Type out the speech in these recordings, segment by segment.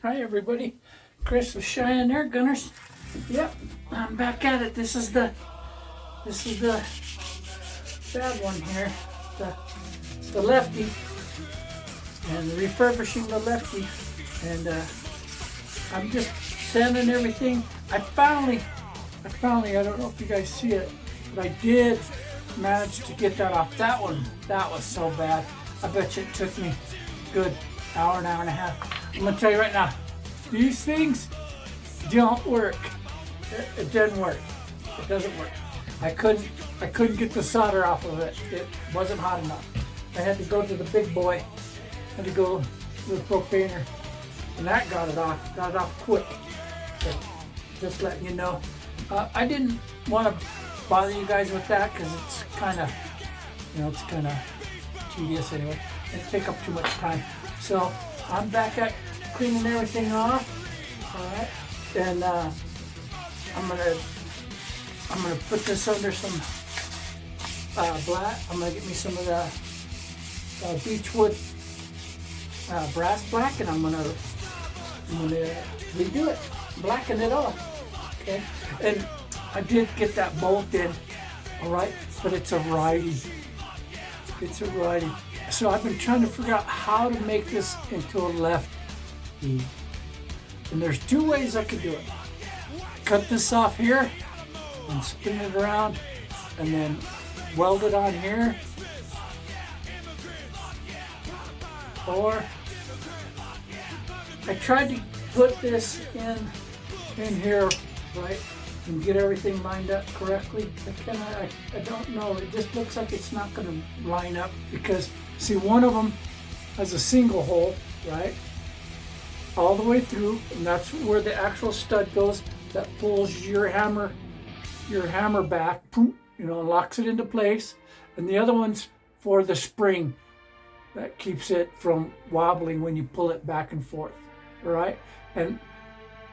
Hi everybody, Chris with Cheyenne Air Gunners. Yep, I'm back at it. This is the bad one here, the Lefty, and refurbishing the Lefty. And I'm just sanding everything. I finally, I don't know if you guys see it, but I did manage to get that off. That one, that was so bad. I bet you it took me a good hour and a half. I'm gonna tell you right now, these things don't work. It didn't work. It doesn't work. I couldn't get the solder off of it. It wasn't hot enough. I had to go to the big boy. I had to go to the propaner, and that got it off quick. So just letting you know. I didn't want to bother you guys with that because it's kind of, it's kind of tedious anyway. It'd take up too much time. So I'm back at cleaning everything off. All right, and I'm gonna put this under some black. I'm gonna get me some of the beechwood brass black, and I'm gonna redo it, blacken it off. Okay, and I did get that bolt in. All right, but it's a righty. It's a righty. So I've been trying to figure out how to make this into a lefty. And there's two ways I could do it. Cut this off here and spin it around and then weld it on here. Or I tried to put this in here, right? And get everything lined up correctly. I don't know. It just looks like it's not going to line up because, see, one of them has a single hole, right, all the way through, and that's where the actual stud goes. That pulls your hammer back, and locks it into place. And the other one's for the spring that keeps it from wobbling when you pull it back and forth, all right? And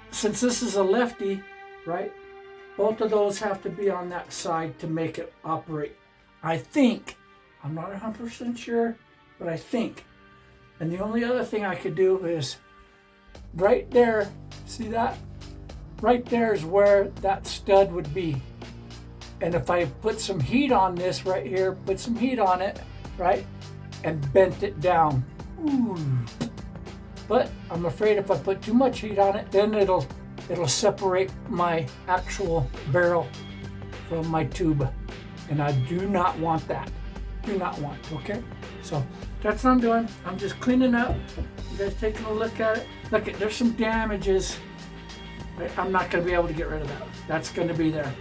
since this is a lefty, right, both of those have to be on that side to make it operate. I think. I'm not 100% sure, but I think. And the only other thing I could do is right there, see that? Right there is where that stud would be. And if I put some heat on this right here, put some heat on it, right, and bent it down. Ooh. But I'm afraid if I put too much heat on it, then it'll separate my actual barrel from my tube. And I do not want that. Do not want, okay? So that's what I'm doing. I'm just cleaning up. You guys taking a look at it. Look, there's some damages. I'm not gonna be able to get rid of that. That's gonna be there.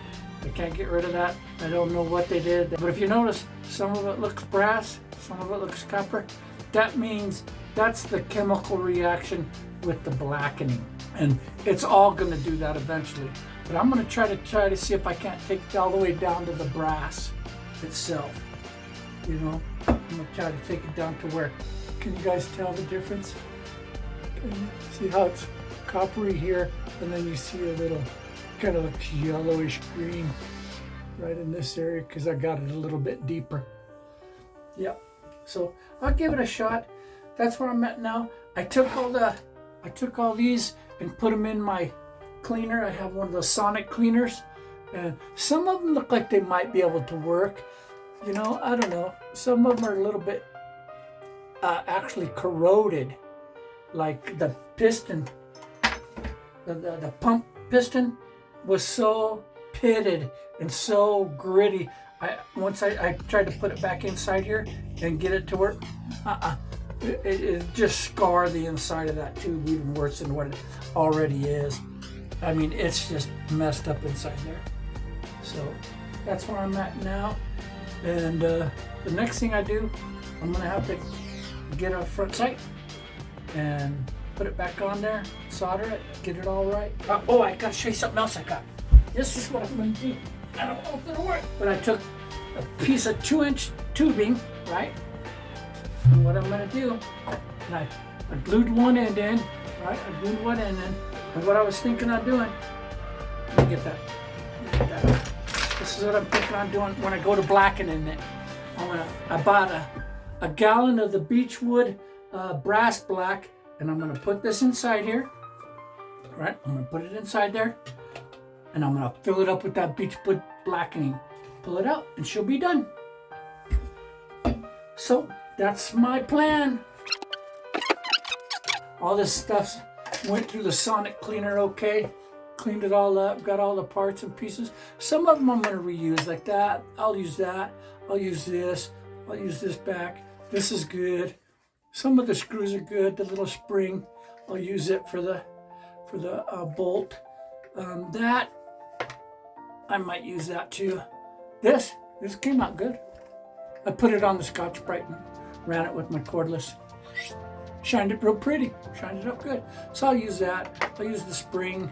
I can't get rid of that. I don't know what they did. But if you notice, some of it looks brass, some of it looks copper. That means that's the chemical reaction with the blackening. And it's all gonna do that eventually. But I'm gonna try to see if I can't take it all the way down to the brass itself. I'm gonna try to take it down to where, can you guys tell the difference? See how it's coppery here, and then you see a little, kind of looks yellowish green right in this area because I got it a little bit deeper. Yep, so I'll give it a shot. That's where I'm at now. I took all these and put them in my cleaner. I have one of those sonic cleaners, and some of them look like they might be able to work. I don't know. Some of them are a little bit actually corroded, like the piston, the pump piston was so pitted and so gritty. Once I tried to put it back inside here and get it to work, it just scarred the inside of that tube even worse than what it already is. I mean, it's just messed up inside there. So that's where I'm at now. And the next thing I do, I'm gonna have to get a front sight and put it back on there, solder it, get it all right. Oh, I gotta show you something else I got. This is what I'm gonna do. I don't know if it'll work, but I took a piece of 2-inch tubing, right? And what I'm gonna do, and I glued one end in, right? I glued one end in, and what I was thinking of doing, let me get that. This is what I'm thinking on doing when I go to blackening it. I bought a gallon of the beechwood brass black, and I'm gonna put this inside here, right? I'm gonna put it inside there, and I'm gonna fill it up with that beechwood blackening. Pull it out, and she'll be done. So that's my plan. All this stuff went through the sonic cleaner okay. Cleaned it all up, got all the parts and pieces. Some of them I'm gonna reuse, like that. I'll use that. I'll use this. I'll use this back. This is good. Some of the screws are good. The little spring, I'll use it for the bolt. That I might use that too. This came out good. I put it on the Scotch-Brite and ran it with my cordless. Shined it real pretty. Shined it up good. So I'll use that. I'll use the spring.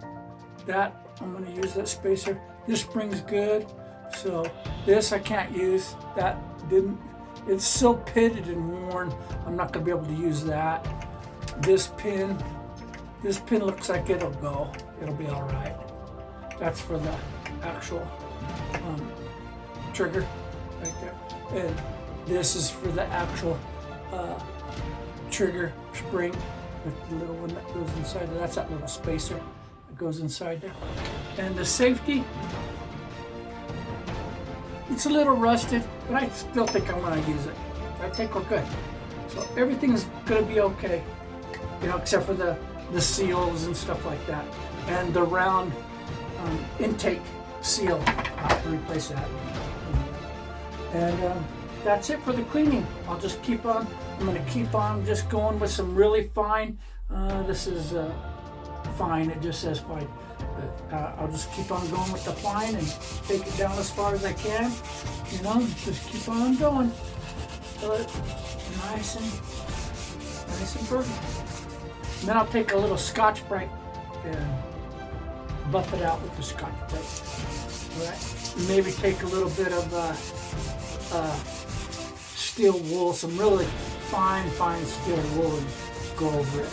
That I'm going to use that spacer. This spring's good. So this I can't use. That didn't. It's so pitted and worn. I'm not going to be able to use that. This pin looks like it'll go. It'll be all right. That's for the actual trigger right there. And this is for the actual trigger spring with the little one that goes inside there. That's that little spacer that goes inside there. And the safety, it's a little rusted, but I still think I'm going to use it. I think we're good. So everything's going to be okay, you know, except for the seals and stuff like that. And the round intake seal, I'll have to replace that. And that's it for the cleaning. I'll just keep on, I'm going to keep on just going with some really fine. This is fine, it just says fine. But I'll just keep on going with the fine and take it down as far as I can. You know, just keep on going till it's nice and burnt. And then I'll take a little Scotch-Brite and buff it out with the Scotch-Brite. All right? Maybe take a little bit of steel wool, some really fine steel wool, and go over it.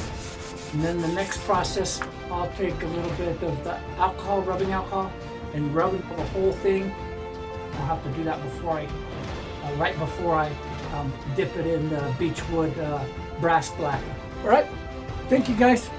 And then the next process, I'll take a little bit of the alcohol, rubbing alcohol, and rub the whole thing. I'll have to do that before right before I dip it in the beechwood brass black. All right, thank you guys.